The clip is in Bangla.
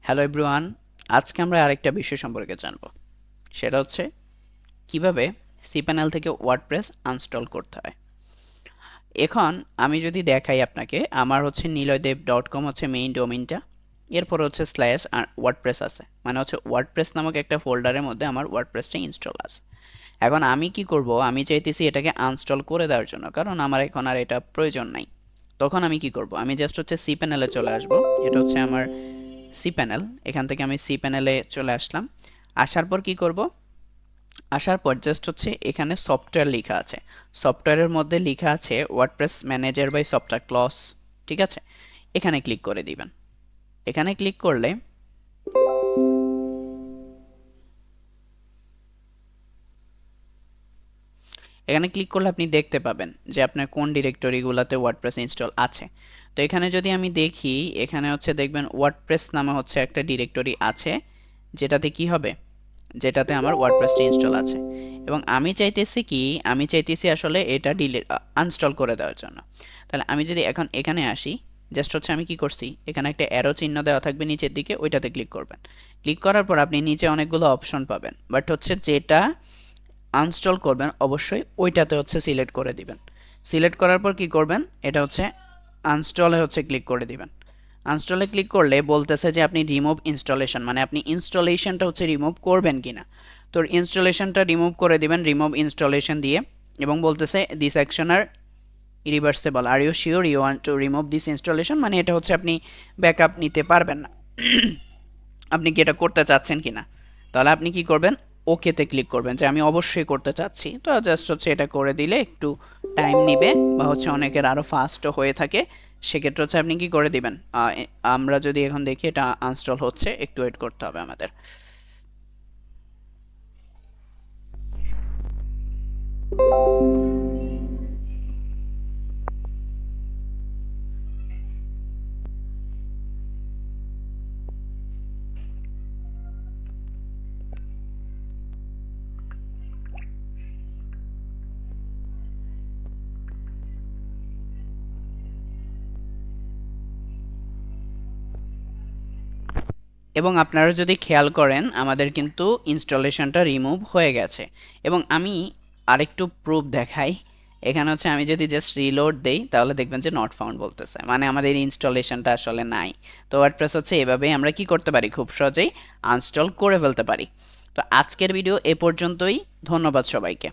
হ্যালো এভরিওয়ান, আজকে আমরা আরেকটা বিষয় সম্পর্কে জানব। সেটা হচ্ছে কিভাবে cPanel থেকে ওয়ার্ডপ্রেস আনস্টল করতে হয়। এখন আমি যদি দেখাই আপনাকে, আমার হচ্ছে niloydev.com হচ্ছে মেইন ডোমেইনটা, এরপর হচ্ছে স্ল্যাশ আর ওয়ার্ডপ্রেস আছে, মানে হচ্ছে ওয়ার্ডপ্রেস নামক একটা ফোল্ডারের মধ্যে আমার ওয়ার্ডপ্রেসটা ইনস্টল আছে। এখন আমি কি করব, আমি চাইতেছি এটাকে আনস্টল করে দেওয়ার জন্য, কারণ আমার এখন আর এটা প্রয়োজন নাই। তখন আমি কি করব, আমি জাস্ট হচ্ছে cPanel-এ চলে আসব। এটা হচ্ছে আমার cPanel। এখান থেকে আমি cPanel-এ চলে আসলাম। আসার পর কি করব, আসার পর জাস্ট হচ্ছে এখানে সফটওয়্যার লেখা আছে, সফটওয়্যারের মধ্যে লেখা আছে ওয়ার্ডপ্রেস ম্যানেজার বাই সফটওয়্যার ক্লস। ঠিক আছে, এখানে ক্লিক করে দিবেন। এখানে ক্লিক করলে আপনি দেখতে পাবেন যে আপনার কোন ডিরেক্টরিগুলোতে ওয়ার্ডপ্রেস ইনস্টল আছে। তো এখানে যদি আমি দেখি, এখানে হচ্ছে দেখবেন ওয়ার্ডপ্রেস নামে হচ্ছে একটা ডিরেক্টরি আছে, যেটাতে কি হবে, যেটাতে আমার ওয়ার্ডপ্রেসটা ইনস্টল আছে। এবং আমি চাইতেছি কি, আমি চাইতেছি আসলে এটা ডিলিট আনস্টল করে দেওয়ার জন্য। তাহলে আমি যদি এখন এখানে আসি, জাস্ট হচ্ছে আমি কি করছি, এখানে একটা অ্যারো চিহ্ন দেওয়া থাকবে নিচের দিকে, ওইটাতে ক্লিক করবেন। ক্লিক করার পর আপনি নিচে অনেকগুলো অপশন পাবেন, বাট হচ্ছে যেটা আনস্টল করবেন অবশ্যই ওইটাতে হচ্ছে সিলেক্ট করে দিবেন। সিলেক্ট করার পর কি করবেন, এটা হচ্ছে আনস্টলে হচ্ছে ক্লিক করে দিবেন। আনস্টলে ক্লিক করলে বলতেছে যে আপনি রিমুভ ইনস্টলেশন, মানে আপনি ইনস্টলেশনটা হচ্ছে রিমুভ করবেন কিনা। তো ইনস্টলেশনটা রিমুভ করে দিবেন রিমুভ ইনস্টলেশন দিয়ে, এবং বলতেছে this action are irreversible, are you sure you want to remove this installation, মানে এটা হচ্ছে আপনি ব্যাকআপ নিতে পারবেন না। আপনি কি এটা করতে চাচ্ছেন কিনা। তাহলে আপনি কি করবেন, ওকেতে ক্লিক করবেন যে আমি অবশ্যই করতে চাচ্ছি। তো জাস্ট হচ্ছে এটা করে দিলে একটু টাইম নিবে, বা হচ্ছে অনেকের আরও ফাস্টও হয়ে থাকে। সেক্ষেত্রে হচ্ছে আপনি কি করে দিবেন, আমরা যদি এখন দেখি এটা আনস্টল হচ্ছে, একটু ওয়েট করতে হবে আমাদের। এবং আপনারা যদি খেয়াল করেন আমাদের কিন্তু ইনস্টলেশনটা রিমুভ হয়ে গেছে। এবং আমি আরেকটু প্রুফ দেখাই, এখানে হচ্ছে আমি যদি জাস্ট রিলোড দেই তাহলে দেখবেন যে নট ফাউন্ড বলতেছে, মানে আমাদের ইনস্টলেশনটা আসলে নাই। তো ওয়ার্ডপ্রেস হচ্ছে এভাবেই আমরা কি করতে পারি, খুব সহজেই আনস্টল করে ফেলতে পারি। তো আজকের ভিডিও এ পর্যন্তই, ধন্যবাদ সবাইকে।